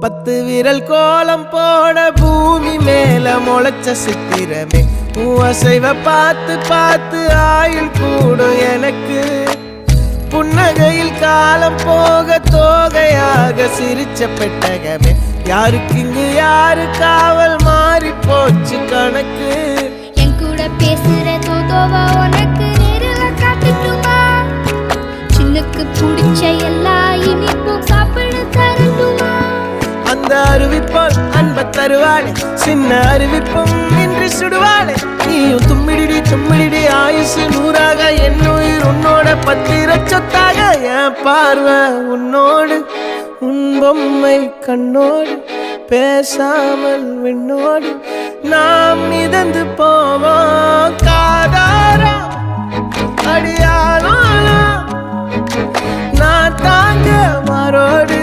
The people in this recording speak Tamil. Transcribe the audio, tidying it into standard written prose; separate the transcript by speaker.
Speaker 1: 10 விரல் கோலம் போட பூமி மேல முளைச்ச சித்திரமே அசைவ பார்த்து பார்த்து ஆயுள் கூடும் எனக்கு புன்னகையில் காலம் போக தோகையாக சிரிச்ச பெட்டகமே யாருக்கு இங்கு யாரு காவல் மாறி போச்சு கணக்கு
Speaker 2: என் கூட பேசுற தோதோவா உனக்கு நேரில் காட்டுட்டுமா சின்னுக்கு பிடிச்ச எல்லா இனிப்பும் சாப்பிட தரட்டுமா
Speaker 1: அந்த அறிவிப்பால் அன்ப தருவாளே சின்ன அறிவிப்பும் இன்றி சுடுவாளே நீயும் தும்மிடி தும்மிடி ஆயுசு 100ஆக என் உயிர் உன்னோட 10 சொத்தாக என் பார்வை உன்னோடு உன் பொம்மை கண்ணோடு பேசாமல் விண்ணோடு நாம் மிதந்து போவோம் காதாரா அடியாளோ நான் தாங்க மாறோடு